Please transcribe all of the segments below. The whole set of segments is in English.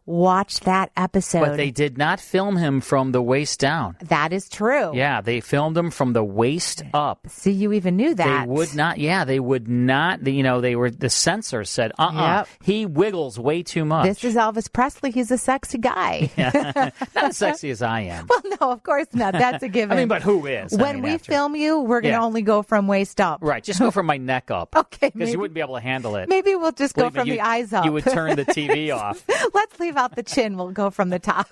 watch that episode. But they did not film him from the waist down. That is true. Yeah, they filmed him from the waist up. See, you even knew that. They would not. Yeah, they would not. The censor said, Yep. he wiggles way too much. This is Elvis Presley. He's a sexy guy. Not as sexy as I am. Well, no, of course not. That's a given. But who is? When we film you, we're going to only go from waist up. Right, just go from my neck up. Okay. Because you wouldn't be able to handle it. Maybe we'll just go from the eyes up. You would turn the TV off. Let's leave out the chin. We'll go from the top.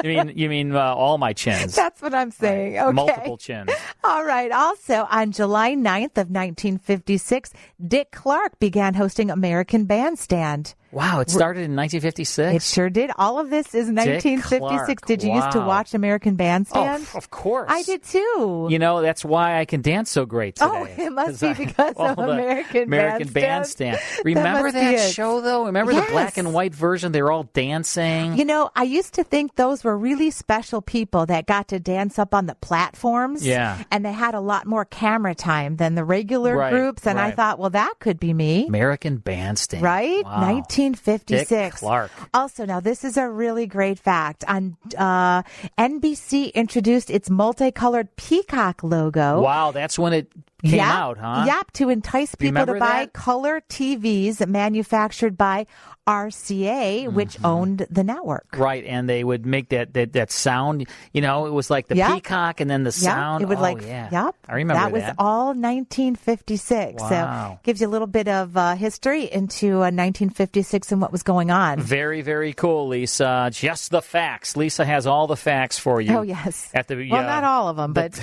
You mean all my chins? That's what I'm saying. Right. Okay. Multiple chins. All right. Also, on July 9th of 1956, Dick Clark began hosting American Bandstand. Wow, it started in 1956? It sure did. All of this is 1956. Did you used to watch American Bandstand? Oh, of course. I did too. That's why I can dance so great today. Oh, it must be because of American Bandstand. Remember that show, though? Remember the black and white version? They were all dancing. I used to think those were really special people that got to dance up on the platforms. Yeah. And they had a lot more camera time than the regular groups. And I thought, well, that could be me. American Bandstand. Right? Wow. 1956. Dick Clark. Also, now this is a really great fact. On NBC introduced its multicolored peacock logo. Wow, that's when it came out, huh? Yep, to entice people to buy that? color TVs manufactured by RCA, which owned the network. Right, and they would make that sound. It was like the peacock and then the sound. It would Yep, I remember that. That was all 1956. Wow. So gives you a little bit of history into 1956 and what was going on. Very, very cool, Lisa. Just the facts. Lisa has all the facts for you. Oh, yes. Well, not all of them, but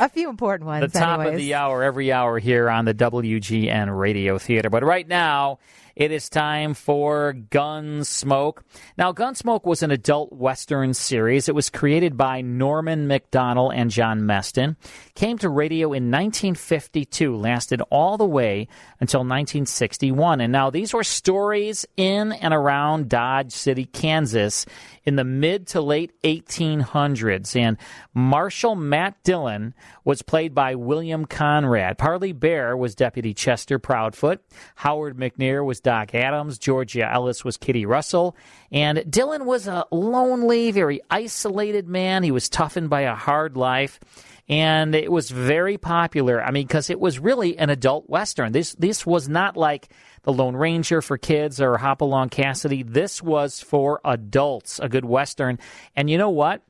a few important ones. The top of the hour, every hour here on the WGN Radio Theater. But right now, it is time for Gunsmoke. Now, Gunsmoke was an adult Western series. It was created by Norman Macdonald and John Meston. Came to radio in 1952, lasted all the way until 1961. And now these were stories in and around Dodge City, Kansas in the mid to late 1800s. And Marshal Matt Dillon was played by William Conrad. Parley Bear was Deputy Chester Proudfoot. Howard McNair was Doc Adams. Georgia Ellis was Kitty Russell. And Dillon was a lonely, very isolated man. He was toughened by a hard life. And it was very popular, because it was really an adult Western. This was not like The Lone Ranger for kids or Hopalong Cassidy. This was for adults, a good Western. And you know what?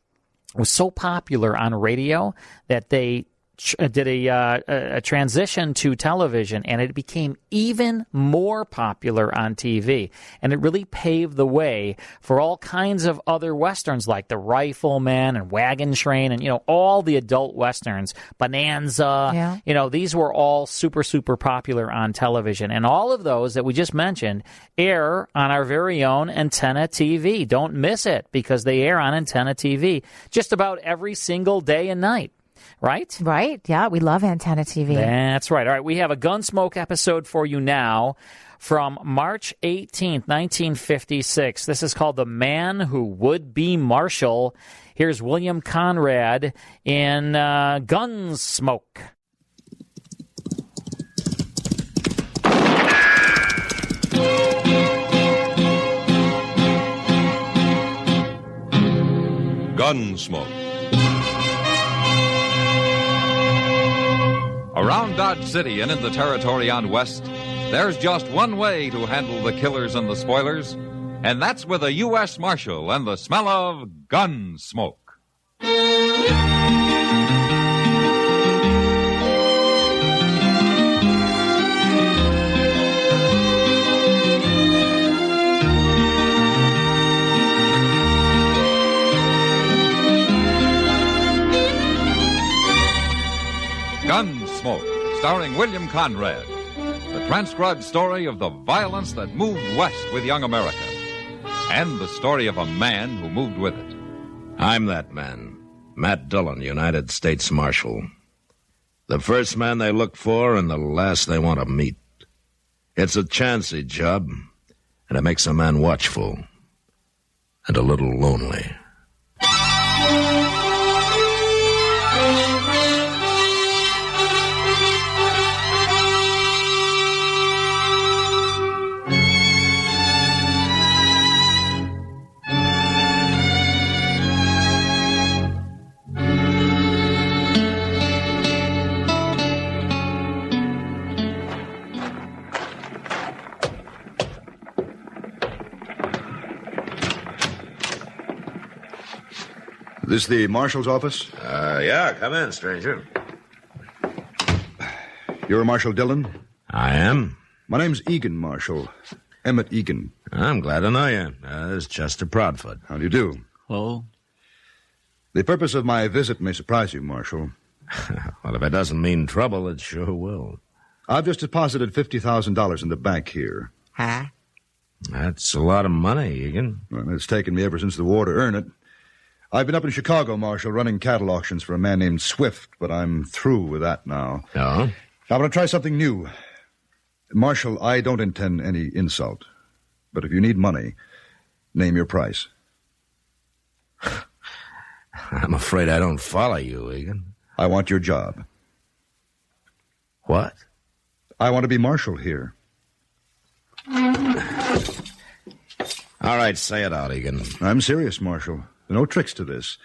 It was so popular on radio that they did a transition to television, and it became even more popular on TV. And it really paved the way for all kinds of other Westerns like The Rifleman and Wagon Train and, all the adult Westerns, Bonanza. Yeah. These were all super, super popular on television. And all of those that we just mentioned air on our very own Antenna TV. Don't miss it because they air on Antenna TV just about every single day and night. Right? Right. Yeah, we love Antenna TV. That's right. All right, we have a Gunsmoke episode for you now from March 18th, 1956. This is called The Man Who Would Be Marshal. Here's William Conrad in Gunsmoke. Gunsmoke. Around Dodge City and in the territory on West, there's just one way to handle the killers and the spoilers, and that's with a U.S. Marshal and the smell of gun smoke. Gunsmoke, starring William Conrad. The transcribed story of the violence that moved west with young America. And the story of a man who moved with it. I'm that man, Matt Dillon, United States Marshal. The first man they look for and the last they want to meet. It's a chancy job, and it makes a man watchful and a little lonely. This the marshal's office? Yeah, come in, stranger. You're Marshal Dillon? I am. My name's Egan, Marshal. Emmett Egan. I'm glad to know you. This is Chester Proudfoot. How do you do? Hello? The purpose of my visit may surprise you, Marshal. Well, if it doesn't mean trouble, it sure will. I've just deposited $50,000 in the bank here. Huh? That's a lot of money, Egan. Well, it's taken me ever since the war to earn it. I've been up in Chicago, Marshal, running cattle auctions for a man named Swift, but I'm through with that now. No? I'm going to try something new. Marshal, I don't intend any insult. But if you need money, name your price. I'm afraid I don't follow you, Egan. I want your job. What? I want to be Marshal here. All right, say it out, Egan. I'm serious, Marshal. There are no tricks to this.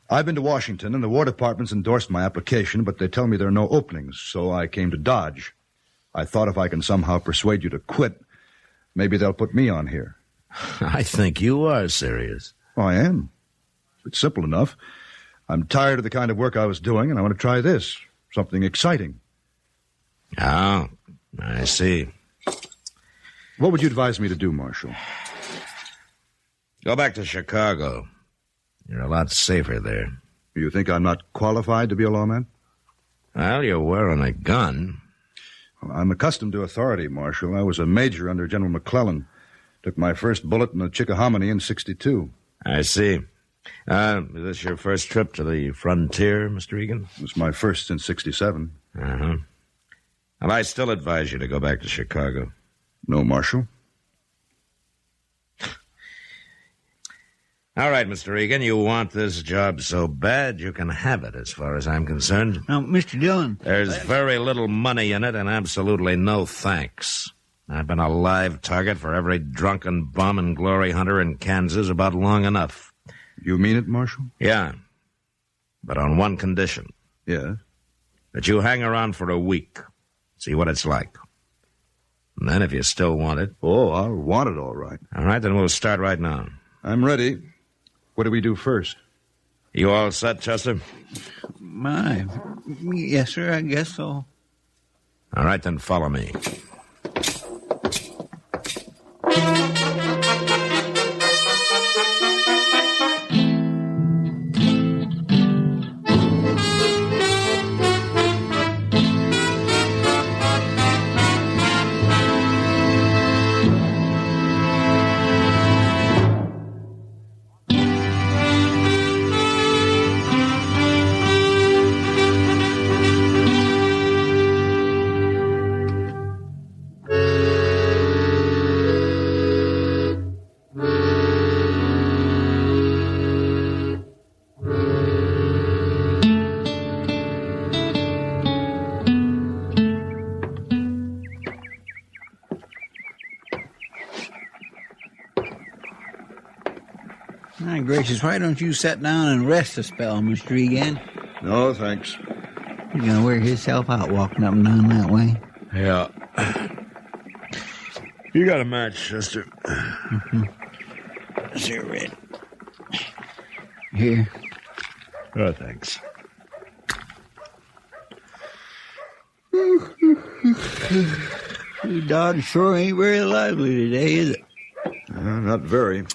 I've been to Washington, and the War Department's endorsed my application, but they tell me there are no openings, so I came to Dodge. I thought if I can somehow persuade you to quit, maybe they'll put me on here. I think you are serious. Oh, I am. It's simple enough. I'm tired of the kind of work I was doing, and I want to try this. Something exciting. Oh, I see. What would you advise me to do, Marshal? Go back to Chicago. You're a lot safer there. You think I'm not qualified to be a lawman? Well, you're wearing a gun. Well, I'm accustomed to authority, Marshal. I was a major under General McClellan. Took my first bullet in the Chickahominy in '62. I see. Is this your first trip to the frontier, Mr. Egan? It was my first since '67. Uh-huh. And I still advise you to go back to Chicago. No, Marshal. All right, Mr. Egan, you want this job so bad, you can have it as far as I'm concerned. Now, Mr. Dillon. There's very little money in it and absolutely no thanks. I've been a live target for every drunken bum and glory hunter in Kansas about long enough. You mean it, Marshal? Yeah, but on one condition. Yes. That you hang around for a week, see what it's like. And then if you still want it... Oh, I'll want it all right. All right, then we'll start right now. I'm ready. What do we do first? You all set, Chester? Yes, sir, I guess so. All right, then follow me. My gracious, why don't you sit down and rest a spell, Mr. Egan? No, thanks. He's gonna wear himself out walking up and down that way. Yeah. You got a match, Chester. Mm-hmm. Sure, Red. Here. Oh, thanks. Dodge sure ain't very lively today, is it? Not very.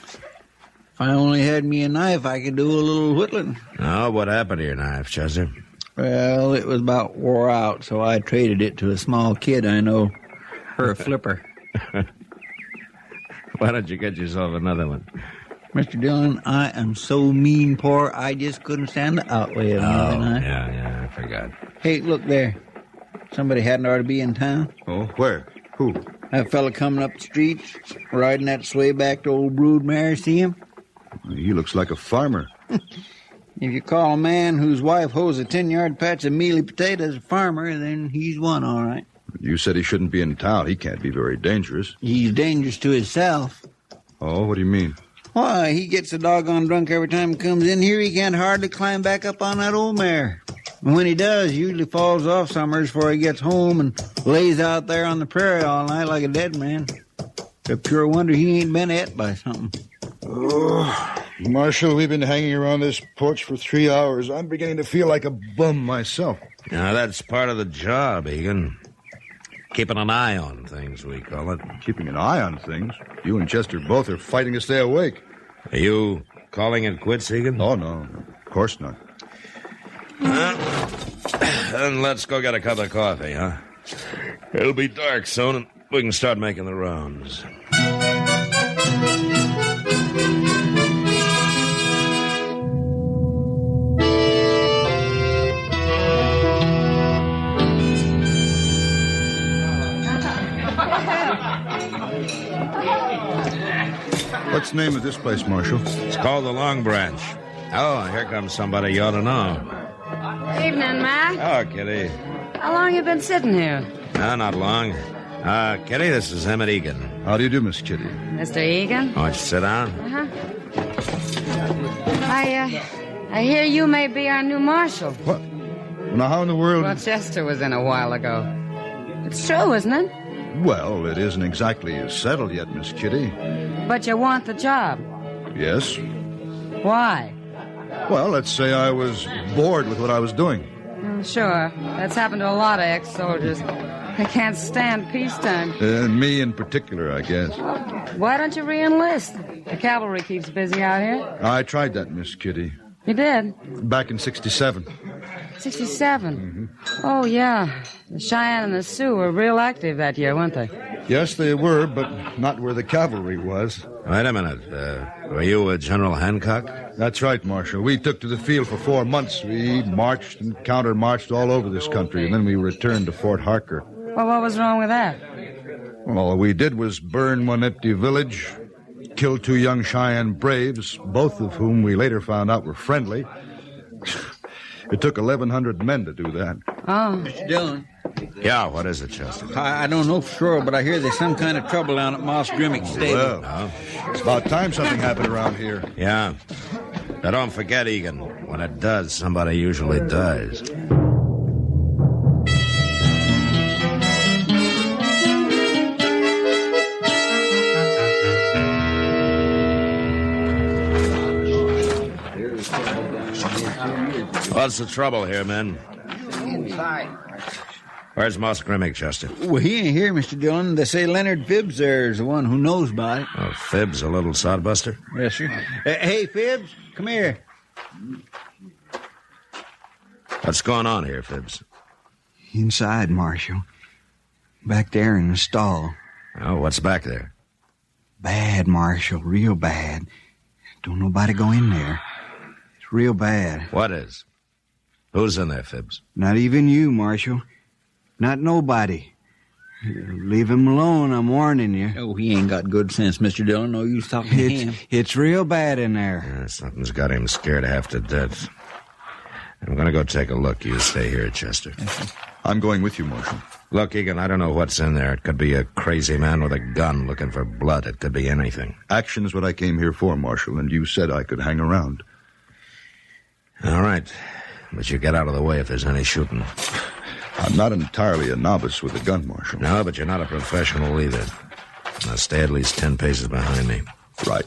If I only had me a knife, I could do a little whittling. Oh, what happened to your knife, Chester? Well, it was about wore out, so I traded it to a small kid I know for a flipper. Why don't you get yourself another one? Mr. Dillon, I am so mean poor, I just couldn't stand the outlay of another knife. Yeah, I forgot. Hey, look there. Somebody hadn't ought to be in town. Oh, where? Who? That fella coming up the street, riding that sway-backed old brood mare, see him? He looks like a farmer. If you call a man whose wife hoes a 10-yard patch of mealy potatoes a farmer, then he's one, all right. You said he shouldn't be in town. He can't be very dangerous. He's dangerous to himself. Oh, what do you mean? Why, he gets a doggone drunk every time he comes in here. He can't hardly climb back up on that old mare. And when he does, he usually falls off summers before he gets home and lays out there on the prairie all night like a dead man. It's a pure wonder he ain't been et by something. Oh, Marshal, we've been hanging around this porch for 3 hours. I'm beginning to feel like a bum myself. Now, that's part of the job, Egan. Keeping an eye on things, we call it. Keeping an eye on things? You and Chester both are fighting to stay awake. Are you calling it quits, Egan? Oh, no. Of course not. Then let's go get a cup of coffee, huh? It'll be dark soon, and we can start making the rounds. What's the name of this place, Marshal? It's called the Long Branch. Oh, here comes somebody you ought to know. Evening, Mac. Oh, Kitty. How long you been sitting here? No, not long. Kitty, this is Emmett Egan. How do you do, Miss Kitty? Mr. Egan? Why don't you sit down? I hear you may be our new marshal. What? Now, how in the world... Well, Chester was in a while ago. It's true, isn't it? Well, it isn't exactly settled yet, Miss Kitty. But you want the job. Yes? Why? Well, let's say I was bored with what I was doing. Sure. That's happened to a lot of ex-soldiers. They can't stand peacetime. Me in particular, I guess. Why don't you re-enlist? The cavalry keeps busy out here. I tried that, Miss Kitty. You did? Back in 67. 67? Mm-hmm. Oh, yeah. The Cheyenne and the Sioux were real active that year, weren't they? Yes, they were, but not where the cavalry was. Wait a minute. Were you with General Hancock? That's right, Marshal. We took to the field for 4 months. We marched and counter-marched all over this country, and then we returned to Fort Harker. Well, what was wrong with that? Well, all we did was burn one empty village, kill 2 young Cheyenne braves, both of whom we later found out were friendly. It took 1,100 men to do that. Oh. Mr. Dillon. Yeah, what is it, Chester? I don't know for sure, but I hear there's some kind of trouble down at Moss Grimmick's stable. Well, it's about time something happened around here. Yeah. Now, don't forget, Egan. When it does, somebody usually dies. What's the trouble here, men? Inside. Where's Moss Grimmick, Chester? Well, he ain't here, Mr. Dillon. They say Leonard Phibbs there is the one who knows about it. Oh, Phibbs, a little sodbuster? Yes, sir. Hey, Phibbs, come here. What's going on here, Phibbs? Inside, Marshal. Back there in the stall. Oh, what's back there? Bad, Marshal. Real bad. Don't nobody go in there. It's real bad. What is? Who's in there, Phibbs? Not even you, Marshal. Not nobody. Leave him alone, I'm warning you. Oh, he ain't got good sense, Mr. Dillon. No use talking to him. It's real bad in there. Yeah, something's got him scared half to death. I'm going to go take a look. You stay here, Chester. I'm going with you, Marshal. Look, Egan, I don't know what's in there. It could be a crazy man with a gun looking for blood. It could be anything. Action is what I came here for, Marshal, and you said I could hang around. All right. But you get out of the way if there's any shooting. I'm not entirely a novice with a gun, Marshal. No, but you're not a professional either. Now stay at least 10 paces behind me. Right.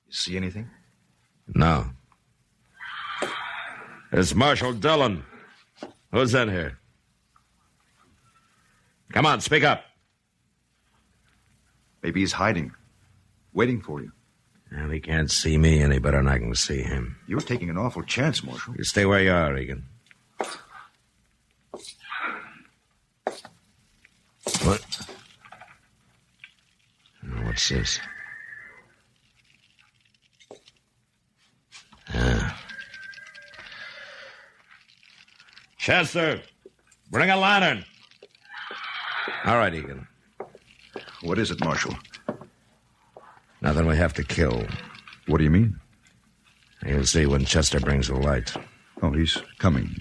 See anything? No. It's Marshal Dillon. Who's in here? Come on, speak up. Maybe he's hiding, waiting for you. Well, he can't see me any better than I can see him. You're taking an awful chance, Marshal. You stay where you are, Egan. What? Oh, what's this? Chester, bring a lantern. All right, Egan. What is it, Marshal? Nothing we have to kill. What do you mean? You'll see when Chester brings the light. Oh, he's coming.